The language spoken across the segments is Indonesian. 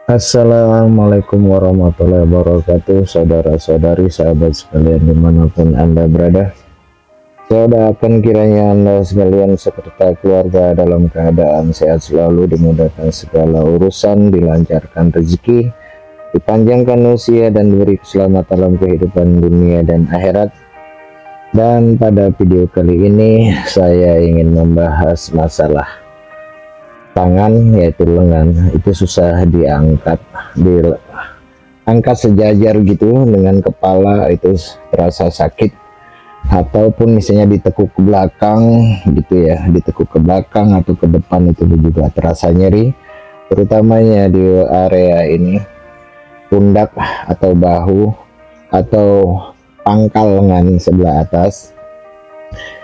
Assalamualaikum warahmatullahi wabarakatuh, saudara-saudari, sahabat sekalian dimanapun Anda berada. Saya doakan kiranya Anda sekalian serta keluarga dalam keadaan sehat selalu, dimudahkan segala urusan, dilancarkan rezeki, dipanjangkan usia, dan diberi keselamatan dalam kehidupan dunia dan akhirat. Dan pada video kali ini saya ingin membahas masalah tangan, yaitu lengan. Itu susah diangkat sejajar gitu dengan kepala, itu terasa sakit, ataupun misalnya ditekuk ke belakang gitu ya, ditekuk ke belakang atau ke depan itu juga terasa nyeri, terutamanya di area ini pundak atau bahu atau pangkal lengan sebelah atas.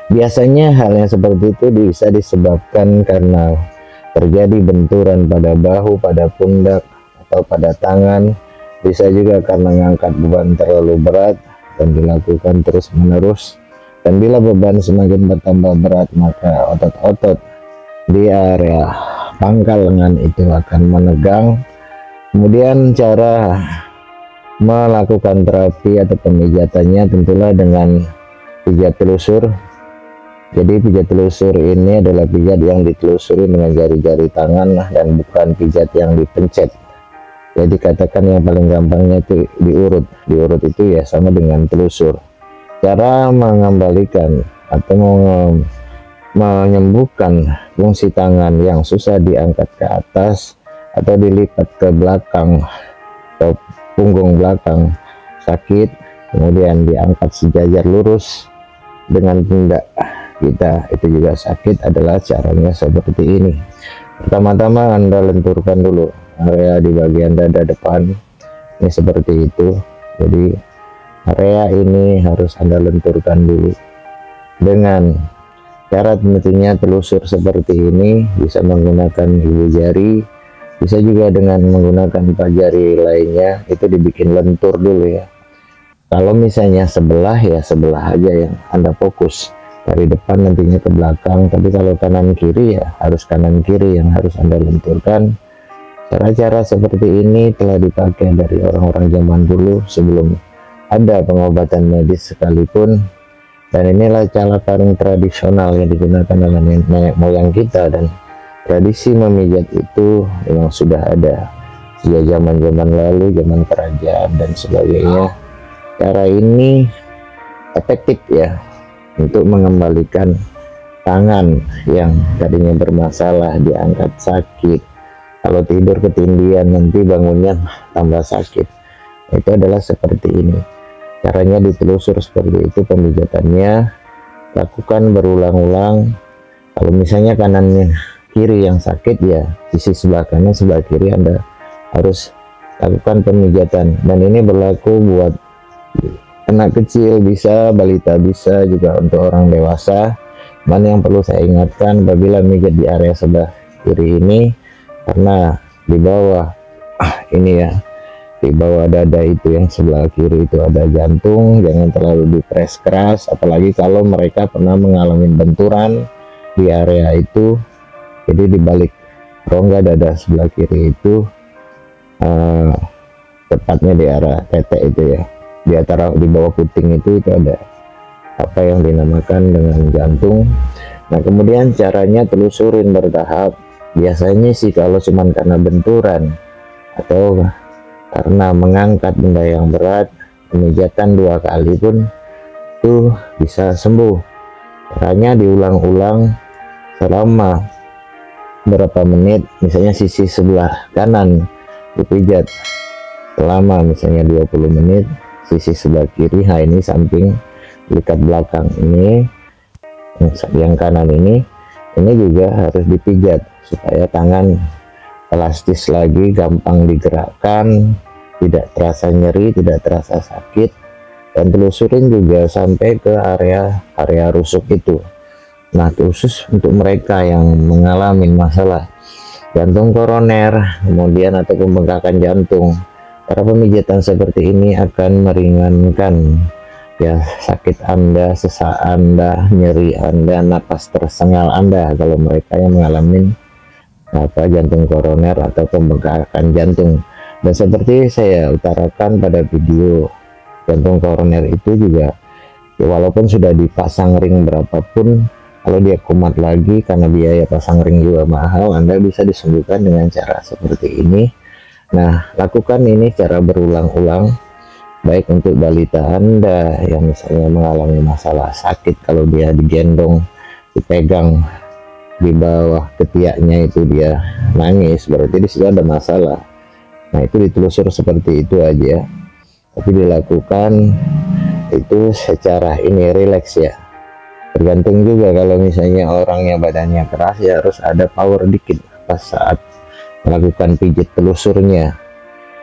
Biasanya hal yang seperti itu bisa disebabkan karena terjadi benturan pada bahu, pada pundak, atau pada tangan. Bisa juga karena mengangkat beban terlalu berat dan dilakukan terus menerus, dan bila beban semakin bertambah berat maka otot-otot di area pangkal lengan itu akan menegang. Kemudian cara melakukan terapi atau pemijatannya tentulah dengan pijat telusur. Jadi pijat telusur ini adalah pijat yang ditelusuri dengan jari-jari tangan dan bukan pijat yang dipencet. Jadi katakan yang paling gampangnya itu diurut itu ya sama dengan telusur. Cara mengembalikan atau menyembuhkan fungsi tangan yang susah diangkat ke atas atau dilipat ke belakang atau punggung belakang sakit, kemudian diangkat sejajar lurus dengan pundak kita itu juga sakit, adalah caranya seperti ini. Pertama-tama Anda lenturkan dulu area di bagian dada depan ini seperti itu. Jadi area ini harus Anda lenturkan dulu dengan cara tentunya telusur seperti ini. Bisa menggunakan ibu jari, bisa juga dengan menggunakan 4 jari lainnya, itu dibikin lentur dulu ya. Kalau misalnya sebelah ya sebelah aja yang Anda fokus, dari depan nantinya ke belakang. Tapi kalau kanan kiri ya harus kanan kiri yang harus Anda lenturkan. Cara-cara seperti ini telah dipakai dari orang-orang zaman dulu sebelum ada pengobatan medis sekalipun, dan inilah cara paling tradisional yang digunakan oleh nenek moyang kita, dan tradisi memijat itu memang sudah ada sejak zaman-zaman lalu, zaman kerajaan dan sebagainya. Cara ini efektif ya untuk mengembalikan tangan yang tadinya bermasalah, diangkat sakit, kalau tidur ketindihan nanti bangunnya tambah sakit. Itu adalah seperti ini caranya, ditelusur seperti itu pemijatannya. Lakukan berulang-ulang. Kalau misalnya kanannya kiri yang sakit ya sisi sebelah kanan, sebelah kiri Anda harus lakukan pemijatan. Dan ini berlaku buat anak kecil bisa, balita bisa, juga untuk orang dewasa. Mana yang perlu saya ingatkan apabila mijat di area sebelah kiri ini, karena di bawah ini ya, di bawah dada itu yang sebelah kiri itu ada jantung. Jangan terlalu dipres keras, apalagi kalau mereka pernah mengalami benturan di area itu. Jadi di balik rongga dada sebelah kiri itu, tepatnya di arah tete itu ya, di bawah puting itu ada apa yang dinamakan dengan jantung. Nah kemudian caranya telusurin bertahap. Biasanya sih kalau cuman karena benturan atau karena mengangkat benda yang berat, pemijatan 2 kali pun itu bisa sembuh. Caranya diulang-ulang selama berapa menit. Misalnya sisi sebelah kanan dipijat selama misalnya 20 menit, sisi sebelah kiri, nah ini samping dekat belakang ini yang kanan ini juga harus dipijat supaya tangan elastis lagi, gampang digerakkan, tidak terasa nyeri, tidak terasa sakit. Dan telusurin juga sampai ke area rusuk itu. Nah khusus untuk mereka yang mengalami masalah jantung koroner kemudian atau pembengkakan jantung, para pemijatan seperti ini akan meringankan ya sakit Anda, sesak Anda, nyeri Anda, napas tersengal Anda kalau mereka yang mengalami jantung koroner atau pembengkakan jantung. Dan seperti saya utarakan pada video, jantung koroner itu juga ya, walaupun sudah dipasang ring berapapun, kalau dia kumat lagi karena biaya pasang ring juga mahal, Anda bisa disembuhkan dengan cara seperti ini. Nah, lakukan ini cara berulang-ulang, baik untuk balita Anda yang misalnya mengalami masalah sakit, kalau dia digendong, dipegang di bawah ketiaknya itu dia nangis, berarti di situ ada masalah. Nah, itu ditelusur seperti itu aja, tapi dilakukan itu secara ini rileks ya. Tergantung juga, kalau misalnya orangnya badannya keras ya harus ada power dikit pas saat melakukan pijit telusurnya.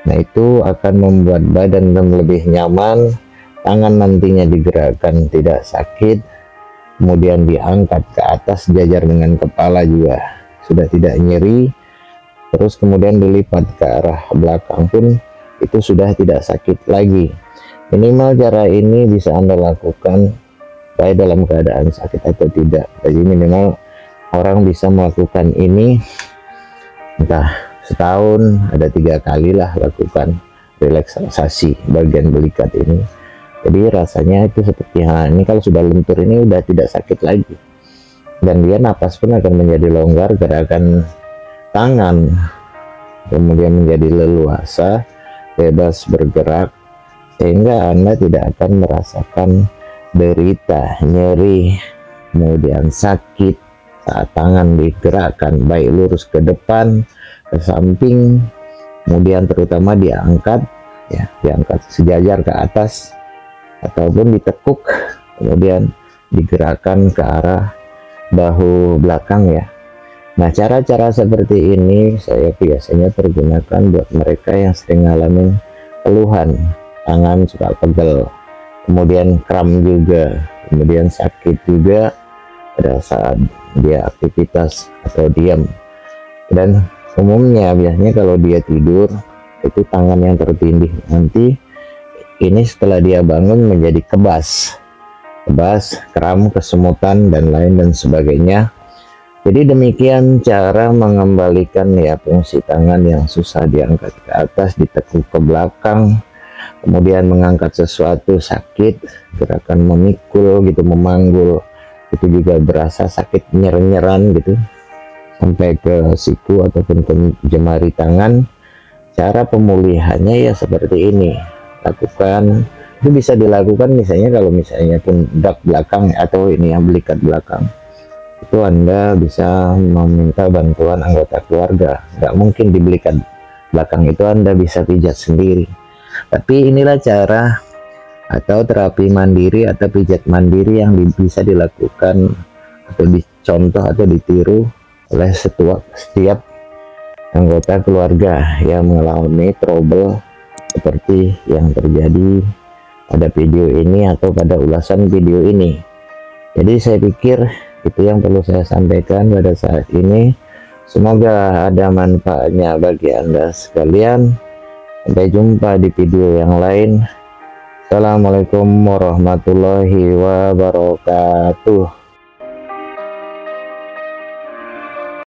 Nah, itu akan membuat badan lebih nyaman, tangan nantinya digerakkan tidak sakit, kemudian diangkat ke atas jajar dengan kepala juga sudah tidak nyeri, terus kemudian dilipat ke arah belakang pun itu sudah tidak sakit lagi. Minimal cara ini bisa Anda lakukan baik dalam keadaan sakit atau tidak. Jadi minimal orang bisa melakukan ini entah setahun ada 3 kali lah lakukan relaksasi bagian belikat ini. Jadi rasanya itu seperti ini kalau sudah lentur ini udah tidak sakit lagi, dan dia napas pun akan menjadi longgar, gerakan tangan kemudian menjadi leluasa, bebas bergerak, sehingga Anda tidak akan merasakan derita, nyeri, kemudian sakit saat tangan digerakkan baik lurus ke depan, ke samping, kemudian terutama diangkat ya, diangkat sejajar ke atas ataupun ditekuk kemudian digerakkan ke arah bahu belakang ya. Nah, cara-cara seperti ini saya biasanya pergunakan buat mereka yang sering ngalamin keluhan tangan suka pegel, kemudian kram juga, kemudian sakit juga pada saat dia aktivitas atau diam. Dan umumnya biasanya kalau dia tidur itu tangan yang tertindih, nanti ini setelah dia bangun menjadi kebas, kram, kesemutan dan lain dan sebagainya. Jadi demikian cara mengembalikan ya fungsi tangan yang susah diangkat ke atas, ditekuk ke belakang, kemudian mengangkat sesuatu sakit, gerakan memikul gitu, memanggul itu juga berasa sakit, nyer-nyeran gitu sampai ke siku ataupun ke jemari tangan. Cara pemulihannya ya seperti ini, lakukan. Itu bisa dilakukan misalnya kalau misalnya pundak belakang atau ini yang belikat belakang, itu Anda bisa meminta bantuan anggota keluarga. Nggak mungkin di belikat belakang itu Anda bisa pijat sendiri, tapi inilah cara atau terapi mandiri atau pijat mandiri yang bisa dilakukan atau dicontoh atau ditiru oleh setiap anggota keluarga yang mengalami trouble seperti yang terjadi pada video ini atau pada ulasan video ini. Jadi saya pikir itu yang perlu saya sampaikan pada saat ini. Semoga ada manfaatnya bagi Anda sekalian. Sampai jumpa di video yang lain. Assalamualaikum warahmatullahi wabarakatuh.